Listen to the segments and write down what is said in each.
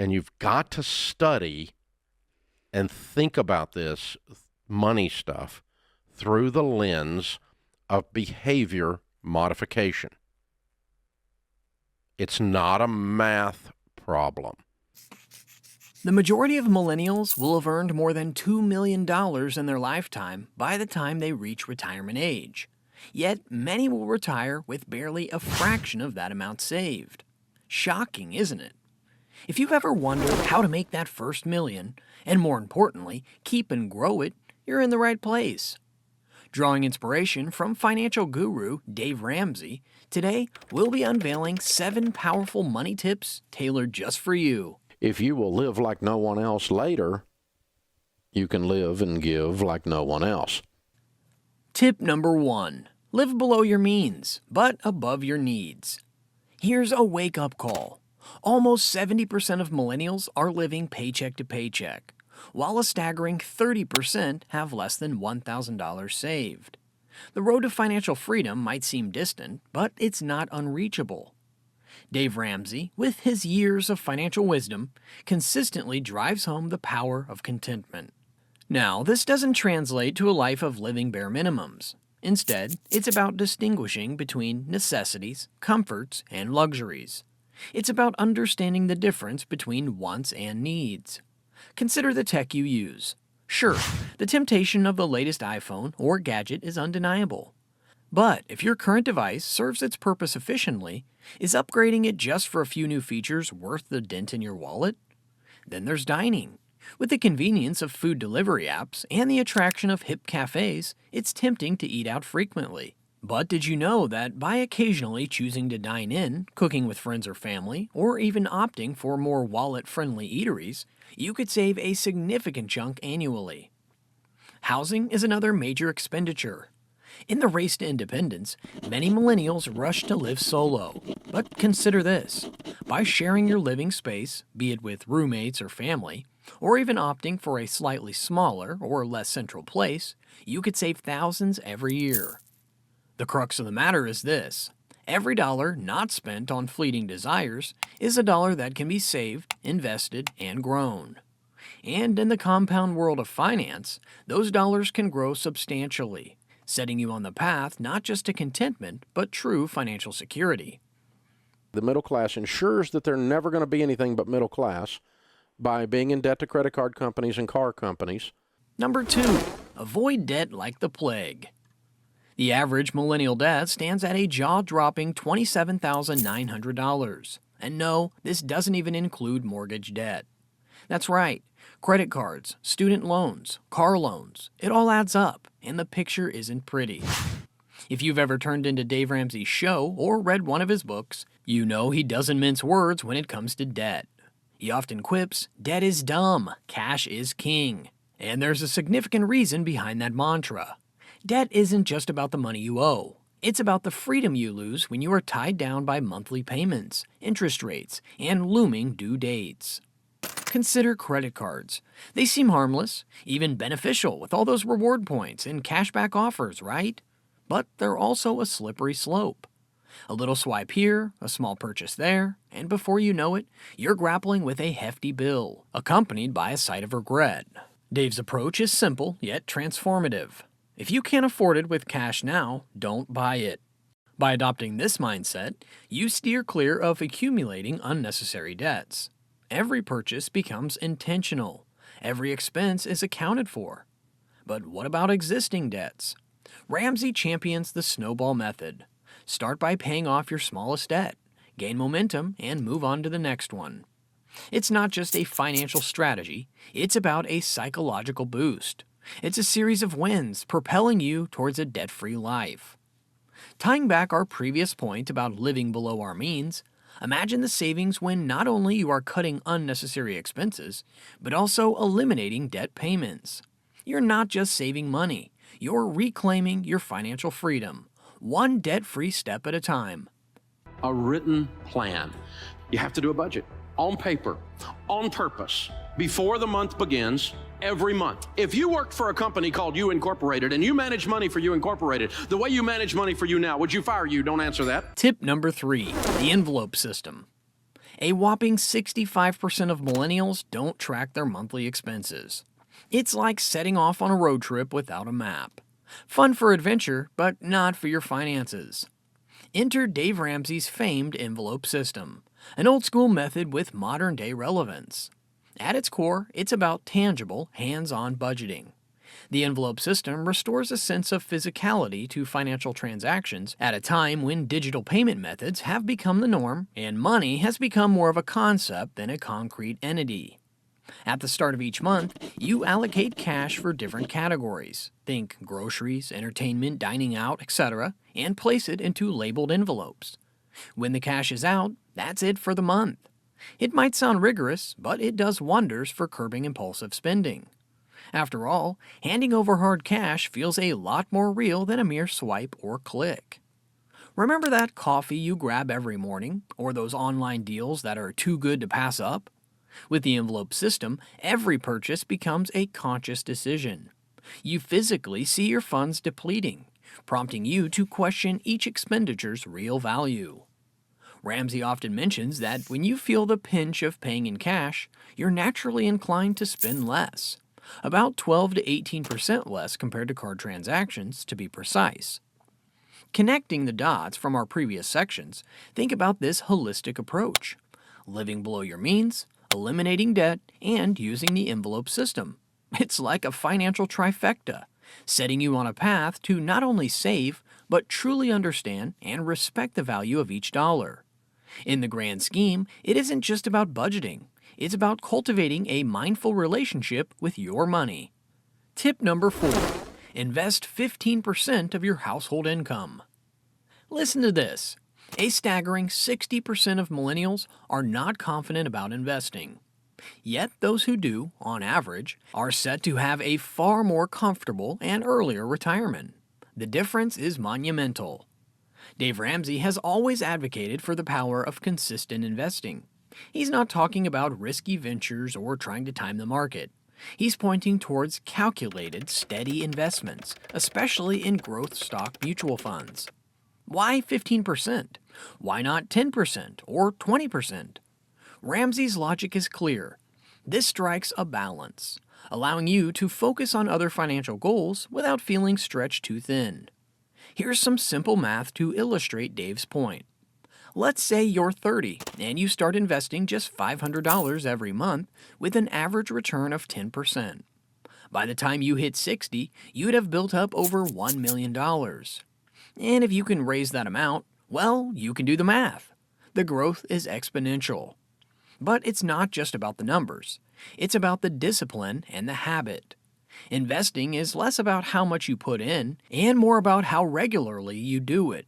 And you've got to study and think about this money stuff through the lens of behavior modification. It's not a math problem. The majority of millennials will have earned more than $2 million in their lifetime by the time they reach retirement age. Yet, many will retire with barely a fraction of that amount saved. Shocking, isn't it? If you've ever wondered how to make that first million, and more importantly, keep and grow it, you're in the right place. Drawing inspiration from financial guru Dave Ramsey, today we'll be unveiling 7 powerful money tips tailored just for you. If you will live like no one else later, you can live and give like no one else. Tip number 1. Live below your means, but above your needs. Here's a wake-up call. Almost 70% of millennials are living paycheck to paycheck, while a staggering 30% have less than $1,000 saved. The road to financial freedom might seem distant, but it's not unreachable. Dave Ramsey, with his years of financial wisdom, consistently drives home the power of contentment. Now, this doesn't translate to a life of living bare minimums. Instead, it's about distinguishing between necessities, comforts, and luxuries. It's about understanding the difference between wants and needs. Consider the tech you use. Sure, the temptation of the latest iPhone or gadget is undeniable. But if your current device serves its purpose efficiently, is upgrading it just for a few new features worth the dent in your wallet? Then there's dining. With the convenience of food delivery apps and the attraction of hip cafes, it's tempting to eat out frequently. But did you know that by occasionally choosing to dine in, cooking with friends or family, or even opting for more wallet-friendly eateries, you could save a significant chunk annually? Housing is another major expenditure. In the race to independence, many millennials rush to live solo. But consider this. By sharing your living space, be it with roommates or family, or even opting for a slightly smaller or less central place, you could save thousands every year. The crux of the matter is this. Every dollar not spent on fleeting desires is a dollar that can be saved, invested, and grown. And in the compound world of finance, those dollars can grow substantially, setting you on the path not just to contentment, but true financial security. The middle class ensures that they're never going to be anything but middle class by being in debt to credit card companies and car companies. Number 2. Avoid debt like the plague. The average millennial debt stands at a jaw-dropping $27,900. And no, this doesn't even include mortgage debt. That's right. Credit cards, student loans, car loans, it all adds up, and the picture isn't pretty. If you've ever turned into Dave Ramsey's show or read one of his books, you know he doesn't mince words when it comes to debt. He often quips, "Debt is dumb, cash is king." And there's a significant reason behind that mantra. Debt isn't just about the money you owe. It's about the freedom you lose when you are tied down by monthly payments, interest rates, and looming due dates. Consider credit cards. They seem harmless, even beneficial with all those reward points and cashback offers, right? But they're also a slippery slope. A little swipe here, a small purchase there, and before you know it, you're grappling with a hefty bill, accompanied by a sight of regret. Dave's approach is simple, yet transformative. If you can't afford it with cash now, don't buy it. By adopting this mindset, you steer clear of accumulating unnecessary debts. Every purchase becomes intentional. Every expense is accounted for. But what about existing debts? Ramsey champions the snowball method. Start by paying off your smallest debt, gain momentum, and move on to the next one. It's not just a financial strategy, it's about a psychological boost. It's a series of wins propelling you towards a debt-free life. Tying back our previous point about living below our means, imagine the savings when not only you are cutting unnecessary expenses, but also eliminating debt payments. You're not just saving money, you're reclaiming your financial freedom, one debt-free step at a time. A written plan. You have to do a budget on paper, on purpose, before the month begins, every month. If you worked for a company called You Incorporated and you manage money for You Incorporated, the way you manage money for you now, would you fire you? Don't answer that. Tip number 3, the envelope system. A whopping 65% of millennials don't track their monthly expenses. It's like setting off on a road trip without a map. Fun for adventure, but not for your finances. Enter Dave Ramsey's famed envelope system, an old-school method with modern-day relevance. At its core, it's about tangible, hands-on budgeting. The envelope system restores a sense of physicality to financial transactions at a time when digital payment methods have become the norm and money has become more of a concept than a concrete entity. At the start of each month, you allocate cash for different categories, think groceries, entertainment, dining out, etc., and place it into labeled envelopes. When the cash is out, that's it for the month. It might sound rigorous, but it does wonders for curbing impulsive spending. After all, handing over hard cash feels a lot more real than a mere swipe or click. Remember that coffee you grab every morning, or those online deals that are too good to pass up? With the envelope system, every purchase becomes a conscious decision. You physically see your funds depleting, prompting you to question each expenditure's real value. Ramsey often mentions that when you feel the pinch of paying in cash, you're naturally inclined to spend less. About 12 to 18% less compared to card transactions, to be precise. Connecting the dots from our previous sections, think about this holistic approach. Living below your means, eliminating debt, and using the envelope system. It's like a financial trifecta, setting you on a path to not only save, but truly understand and respect the value of each dollar. In the grand scheme, it isn't just about budgeting. It's about cultivating a mindful relationship with your money. Tip number 4. Invest 15% of your household income. Listen to this. A staggering 60% of millennials are not confident about investing. Yet those who do, on average, are set to have a far more comfortable and earlier retirement. The difference is monumental. Dave Ramsey has always advocated for the power of consistent investing. He's not talking about risky ventures or trying to time the market. He's pointing towards calculated, steady investments, especially in growth stock mutual funds. Why 15%? Why not 10% or 20%? Ramsey's logic is clear. This strikes a balance, allowing you to focus on other financial goals without feeling stretched too thin. Here's some simple math to illustrate Dave's point. Let's say you're 30 and you start investing just $500 every month with an average return of 10%. By the time you hit 60, you'd have built up over $1 million. And if you can raise that amount, well, you can do the math. The growth is exponential. But it's not just about the numbers. It's about the discipline and the habit. Investing is less about how much you put in and more about how regularly you do it.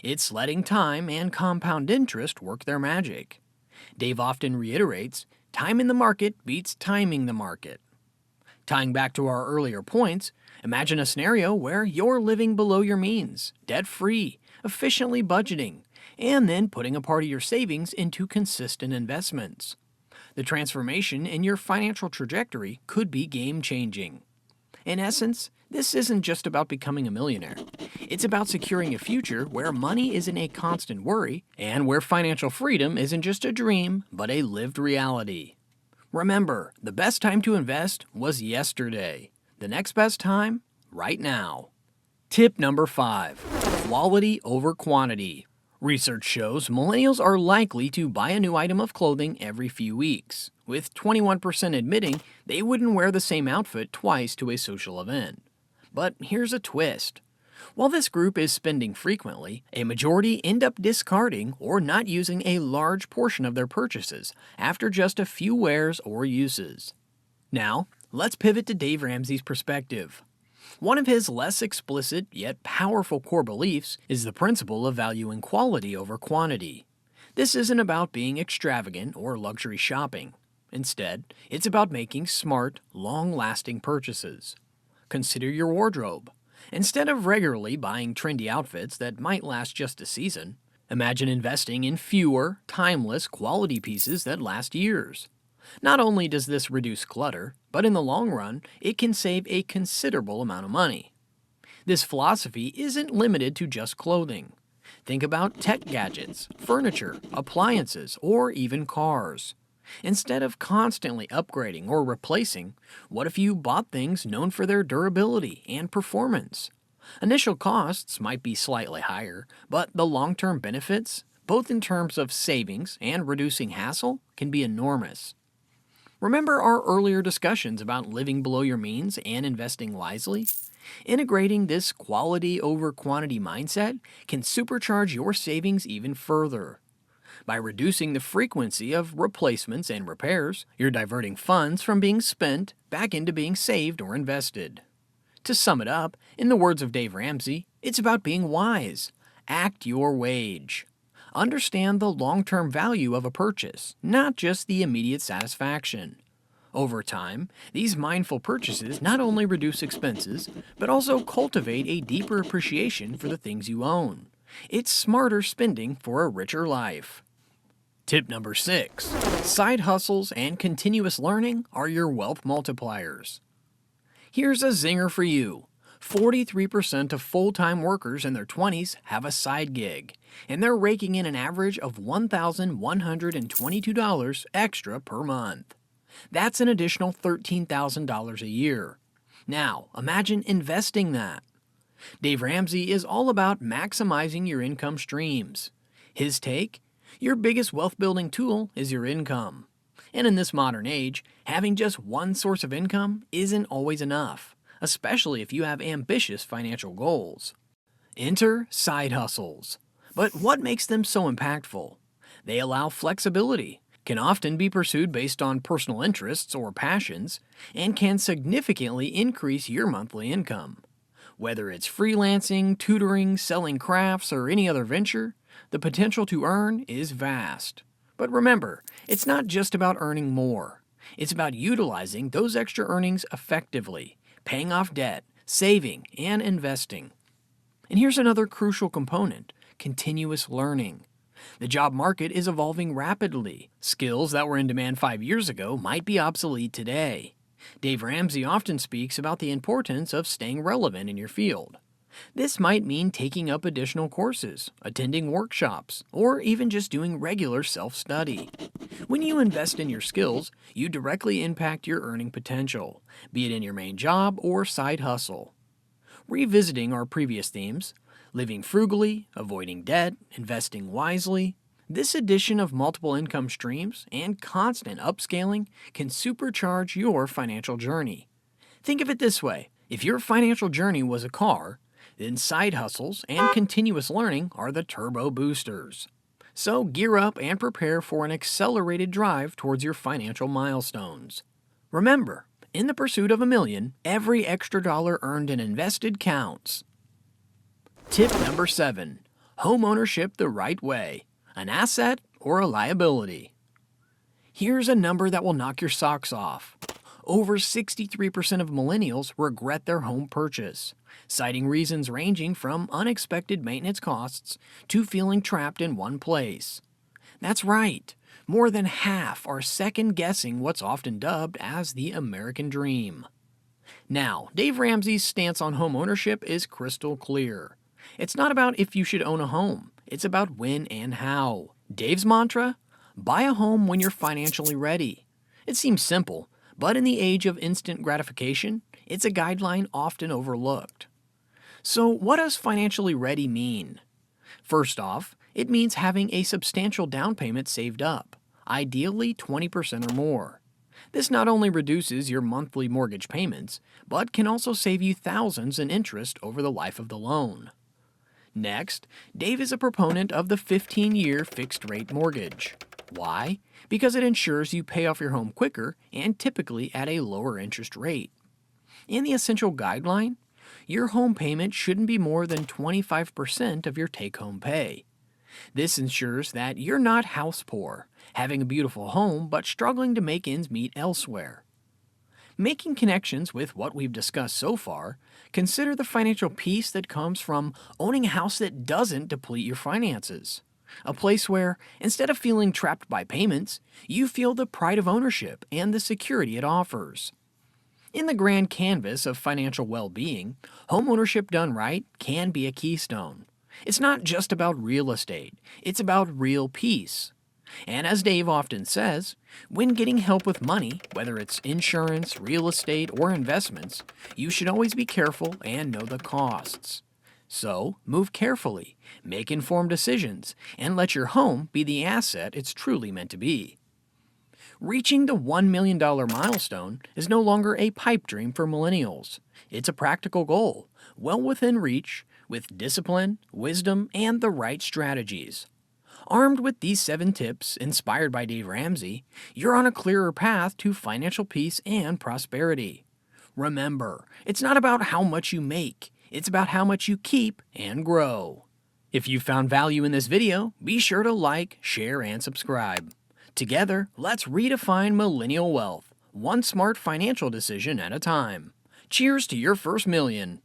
It's letting time and compound interest work their magic. Dave often reiterates, time in the market beats timing the market. Tying back to our earlier points, imagine a scenario where you're living below your means, debt-free, efficiently budgeting, and then putting a part of your savings into consistent investments. The transformation in your financial trajectory could be game-changing. In essence, this isn't just about becoming a millionaire. It's about securing a future where money isn't a constant worry and where financial freedom isn't just a dream, but a lived reality. Remember, the best time to invest was yesterday. The next best time, right now. Tip number 5. Quality over quantity. Research shows millennials are likely to buy a new item of clothing every few weeks, with 21% admitting they wouldn't wear the same outfit twice to a social event. But here's a twist. While this group is spending frequently, a majority end up discarding or not using a large portion of their purchases after just a few wears or uses. Now, let's pivot to Dave Ramsey's perspective. One of his less explicit yet powerful core beliefs is the principle of valuing quality over quantity. This isn't about being extravagant or luxury shopping. Instead, it's about making smart, long-lasting purchases. Consider your wardrobe. Instead of regularly buying trendy outfits that might last just a season, imagine investing in fewer, timeless, quality pieces that last years. Not only does this reduce clutter, but in the long run, it can save a considerable amount of money. This philosophy isn't limited to just clothing. Think about tech gadgets, furniture, appliances, or even cars. Instead of constantly upgrading or replacing, what if you bought things known for their durability and performance? Initial costs might be slightly higher, but the long-term benefits, both in terms of savings and reducing hassle, can be enormous. Remember our earlier discussions about living below your means and investing wisely? Integrating this quality over quantity mindset can supercharge your savings even further. By reducing the frequency of replacements and repairs, you're diverting funds from being spent back into being saved or invested. To sum it up, in the words of Dave Ramsey, it's about being wise. Act your wage. Understand the long-term value of a purchase, not just the immediate satisfaction. Over time, these mindful purchases not only reduce expenses, but also cultivate a deeper appreciation for the things you own. It's smarter spending for a richer life. Tip number 6. Side hustles and continuous learning are your wealth multipliers. Here's a zinger for you. 43% of full-time workers in their 20s have a side gig, and they're raking in an average of $1,122 extra per month. That's an additional $13,000 a year. Now, imagine investing that. Dave Ramsey is all about maximizing your income streams. His take? Your biggest wealth-building tool is your income. And in this modern age, having just one source of income isn't always enough, especially if you have ambitious financial goals. Enter side hustles. But what makes them so impactful? They allow flexibility, can often be pursued based on personal interests or passions, and can significantly increase your monthly income. Whether it's freelancing, tutoring, selling crafts, or any other venture, the potential to earn is vast. But remember, it's not just about earning more. It's about utilizing those extra earnings effectively, paying off debt, saving, and investing. And here's another crucial component: continuous learning. The job market is evolving rapidly. Skills that were in demand 5 years ago might be obsolete today. Dave Ramsey often speaks about the importance of staying relevant in your field. This might mean taking up additional courses, attending workshops, or even just doing regular self-study. When you invest in your skills, you directly impact your earning potential, be it in your main job or side hustle. Revisiting our previous themes, living frugally, avoiding debt, investing wisely, this addition of multiple income streams and constant upscaling can supercharge your financial journey. Think of it this way: if your financial journey was a car, then side hustles and continuous learning are the turbo boosters. So gear up and prepare for an accelerated drive towards your financial milestones. Remember, in the pursuit of $1 million, every extra dollar earned and invested counts. Tip number 7. Home ownership the right way. An asset or a liability? Here's a number that will knock your socks off. Over 63% of millennials regret their home purchase, citing reasons ranging from unexpected maintenance costs to feeling trapped in one place. That's right, more than half are second-guessing what's often dubbed as the American dream. Now, Dave Ramsey's stance on home ownership is crystal clear. It's not about if you should own a home, it's about when and how. Dave's mantra? Buy a home when you're financially ready. It seems simple, but in the age of instant gratification, it's a guideline often overlooked. So what does financially ready mean? First off, it means having a substantial down payment saved up, ideally 20% or more. This not only reduces your monthly mortgage payments, but can also save you thousands in interest over the life of the loan. Next, Dave is a proponent of the 15-year fixed-rate mortgage. Why? Because it ensures you pay off your home quicker and typically at a lower interest rate. In the essential guideline, your home payment shouldn't be more than 25% of your take-home pay. This ensures that you're not house poor, having a beautiful home but struggling to make ends meet elsewhere. Making connections with what we've discussed so far, consider the financial peace that comes from owning a house that doesn't deplete your finances. A place where, instead of feeling trapped by payments, you feel the pride of ownership and the security it offers. In the grand canvas of financial well-being, homeownership done right can be a keystone. It's not just about real estate, it's about real peace. And as Dave often says, when getting help with money, whether it's insurance, real estate, or investments, you should always be careful and know the costs. So, move carefully, make informed decisions, and let your home be the asset it's truly meant to be. Reaching the $1 million milestone is no longer a pipe dream for millennials. It's a practical goal, well within reach, with discipline, wisdom, and the right strategies. Armed with these 7 tips, inspired by Dave Ramsey, you're on a clearer path to financial peace and prosperity. Remember, it's not about how much you make, it's about how much you keep and grow. If you found value in this video, be sure to like, share, and subscribe. Together, let's redefine millennial wealth, one smart financial decision at a time. Cheers to your first million.